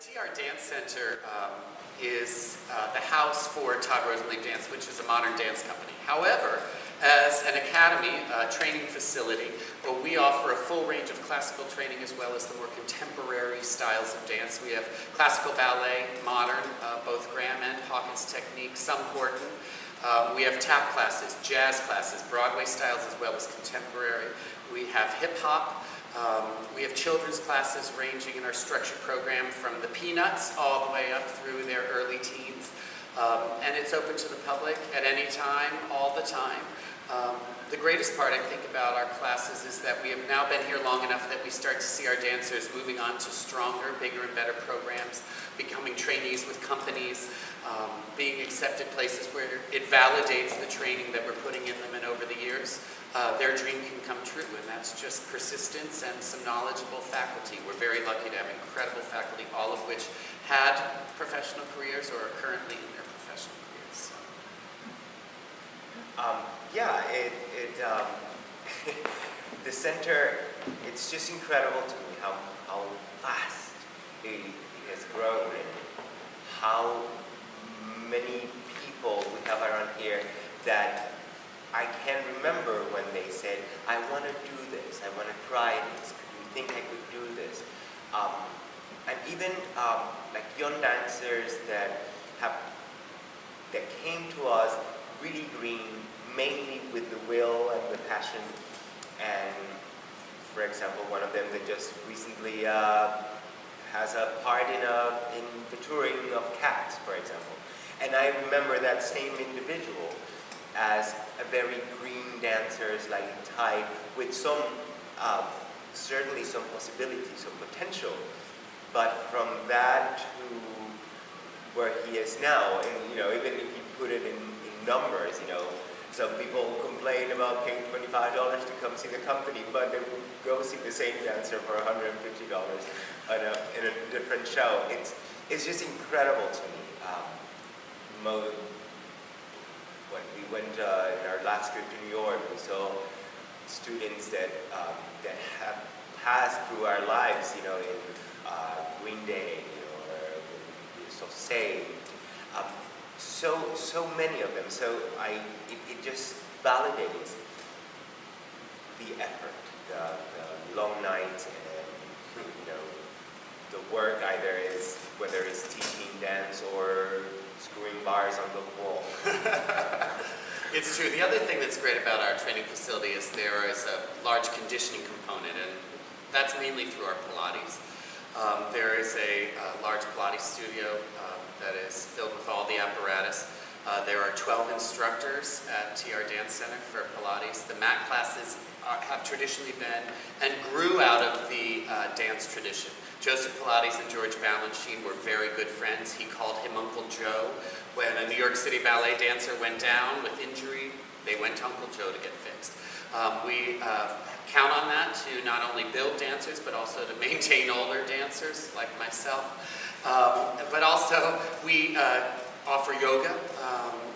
TR Dance Center is the house for Todd Rosenleaf Dance, which is a modern dance company. However, as an academy, training facility, we offer a full range of classical training as well as the more contemporary styles of dance. We have classical ballet, modern, both Graham and Hawkins technique, some Horton. We have tap classes, jazz classes, Broadway styles as well as contemporary. We have hip hop. We have children's classes ranging in our structured program from the peanuts all the way up through their early teens. And it's open to the public at any time, all the time. The greatest part, I think, about our classes is that we have now been here long enough that we start to see our dancers moving on to stronger, bigger, and better programs, becoming trainees with companies, being accepted places where it validates the training that we're putting in them, and over the years, their dream can come true, and that's just persistence and some knowledgeable faculty. We're very lucky to have incredible faculty, all of which had professional careers or are currently in their professional careers. So. Yeah, the center, it's just incredible to me how fast it has grown and how many people we have around here that I can remember when they said, I want to do this, I want to try this, do you think I could do this? And even like young dancers that came to us really green, mainly with the will and the passion. And for example, one of them that just recently has a part in the touring of Cats, for example. And I remember that same individual as a very green dancer, slightly tight, with some, certainly some possibility, some potential. But from that to where he is now, and even if you put it in numbers, some people complain about paying $25 to come see the company, but they will go see the same dancer for $150 in a different show. It's just incredible to me. When we went in our last trip to New York, we saw students that have passed through our lives, in Green Day or So Saved. So many of them. So it just validates the effort, the long nights, and the work. Whether it's teaching dance or screwing bars on the wall. It's true. The other thing that's great about our training facility is there is a large conditioning component, and that's mainly through our Pilates. There is a large Pilates studio that is filled with all the apparatus. There are 12 instructors at TR Dance Center for Pilates. The mat classes have traditionally been and grew out of the dance tradition. Joseph Pilates and George Balanchine were very good friends. He called him Uncle Joe. When a New York City ballet dancer went down with injury, they went to Uncle Joe to get fixed. We count on that to not only build dancers, but also to maintain older dancers like myself. But also, we offer yoga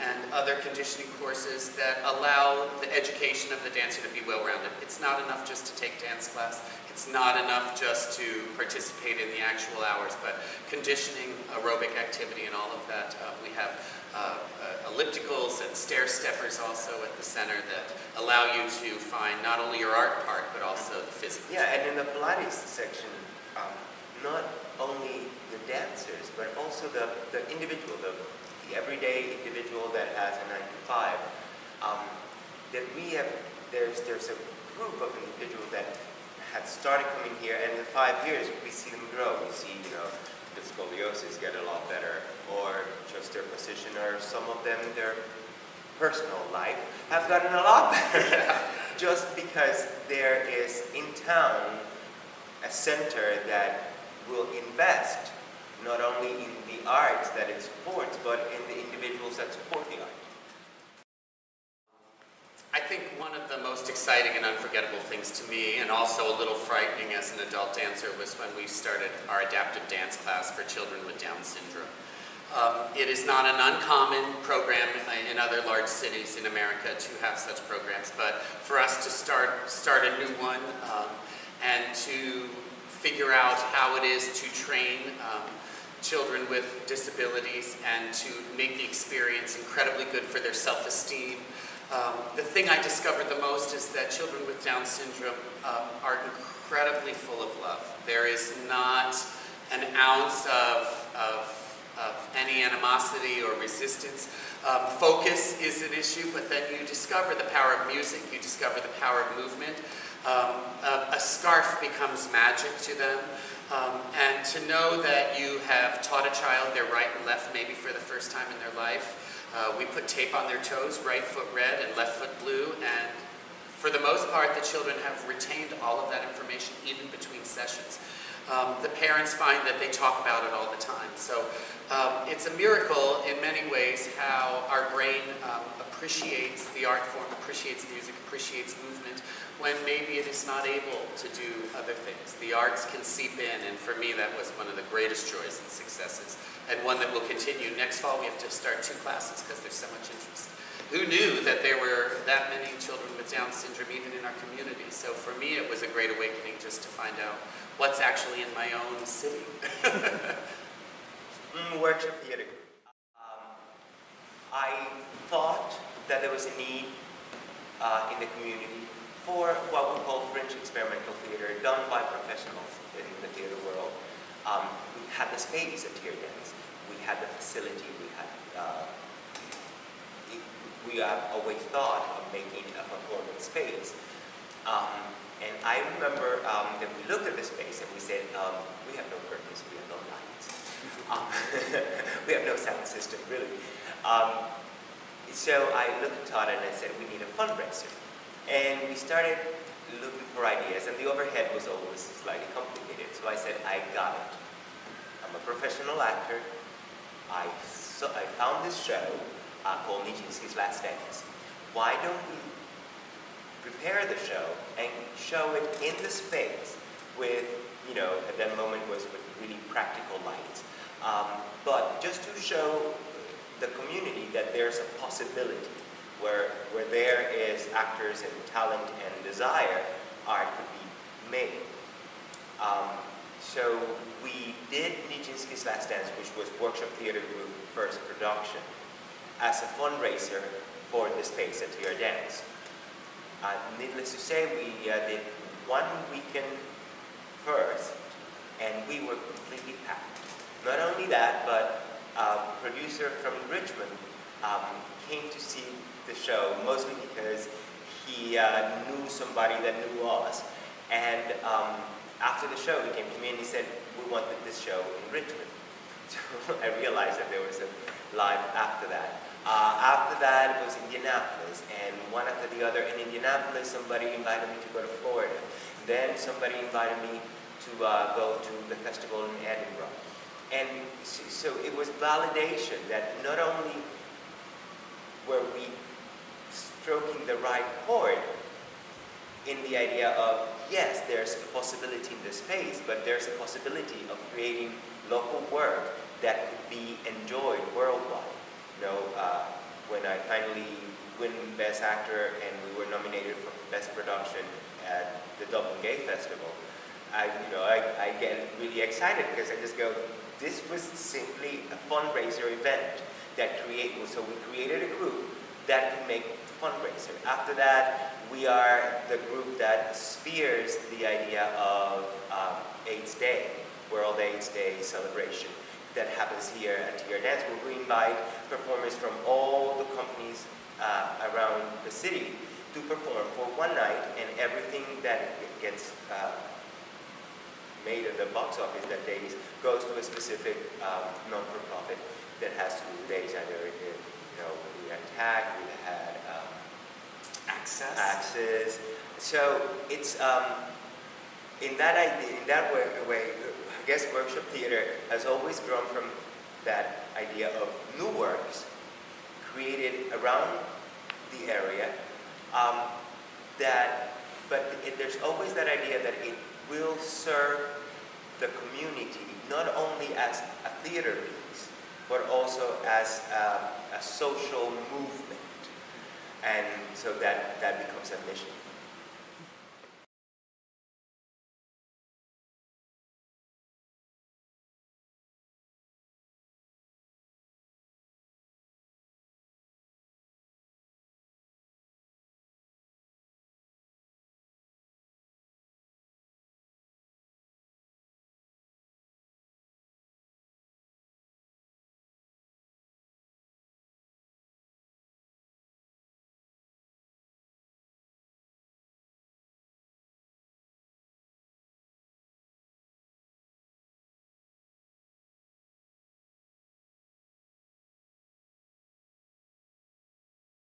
and other conditioning courses that allow the education of the dancer to be well-rounded. It's not enough just to take dance class. It's not enough just to participate in the actual hours, but conditioning, aerobic activity, and all of that. We have ellipticals and stair steppers also at the center that allow you to find not only your art part, but also the physical. Yeah, and in the Pilates section, not only the dancers, but also the individual, the everyday individual that has a 9 to 5. That we have, there's a group of individuals that had started coming here, and in 5 years we see them grow. We see, the scoliosis get a lot better, or just their position, or some of them, their personal life have gotten a lot better. Just because there is in town a center that will invest not only in the arts that it supports, but in the individuals that support the art. I think one of the most exciting and unforgettable things to me, and also a little frightening as an adult dancer, was when we started our adaptive dance class for children with Down syndrome. It is not an uncommon program in other large cities in America to have such programs, but for us to start a new one and to figure out how it is to train children with disabilities and to make the experience incredibly good for their self-esteem. The thing I discovered the most is that children with Down syndrome are incredibly full of love. There is not an ounce of any animosity or resistance. Focus is an issue, but then you discover the power of music, you discover the power of movement. A scarf becomes magic to them. And to know that you have taught a child their right and left maybe for the first time in their life. We put tape on their toes, right foot red and left foot blue, and for the most part the children have retained all of that information even between sessions. The parents find that they talk about it all the time. So it's a miracle in many ways how our brain appreciates the art form, appreciates music, appreciates movement, when maybe it is not able to do other things. The arts can seep in, and for me that was one of the greatest joys and successes, and one that will continue. Next fall we have to start 2 classes because there's so much interest. Who knew that there were that many children with Down syndrome even in our community? So for me it was a great awakening just to find out what's actually in my own city. Workshop theater. I thought that there was a need in the community for what we call fringe experimental theater done by professionals in the theater world. We had the space at TRDANCE. We had the facility. We have always thought of making a performance space. And I remember that we looked at the space and we said, we have no curtains, we have no lights. We have no sound system, really. So I looked at Todd and I said, we need a fundraiser. And we started looking for ideas, and the overhead was always slightly complicated. So I said, I got it. I'm a professional actor. I found this show called Nijinsky's Last Dance. Why don't we prepare the show and show it in the space with, you know, at that moment was with really practical lights. But just to show the community that there's a possibility where there is actors and talent and desire, art could be made. So we did Nijinsky's Last Dance, which was Workshop Theater Group first production, as a fundraiser for the space at TRDANCE. Needless to say, we did 1 weekend first, and we were completely packed. Not only that, but a producer from Richmond came to see the show, mostly because he knew somebody that knew us. And after the show, he came to me and he said, we wanted this show in Richmond. So I realized that there was a live after that. After that, it was Indianapolis, and one after the other. In Indianapolis, somebody invited me to go to Florida. Then somebody invited me to go to the festival in Edinburgh. And so it was validation that not only were we stroking the right chord in the idea of, yes, there's a possibility in the space, but there's a possibility of creating local work that could be enjoyed worldwide. You know, when I finally win Best Actor and we were nominated for Best Production at the Dublin Gay Festival, I get really excited because I just go, this was simply a fundraiser event that so we created a group that could make the fundraiser. After that, we are the group that spears the idea of AIDS Day, World AIDS Day celebration that happens here at TRDANCE, where we invite performers from all the companies around the city to perform for 1 night, and everything that gets made at the box office that day goes to a specific non-for-profit that has to do with AIDS. Either we had TAG, we had Access. So it's in that way, I guess workshop theater has always grown from that idea of new works created around the area. But there's always that idea that it will serve the community not only as a theater piece, but also as a social movement. And so that becomes a mission.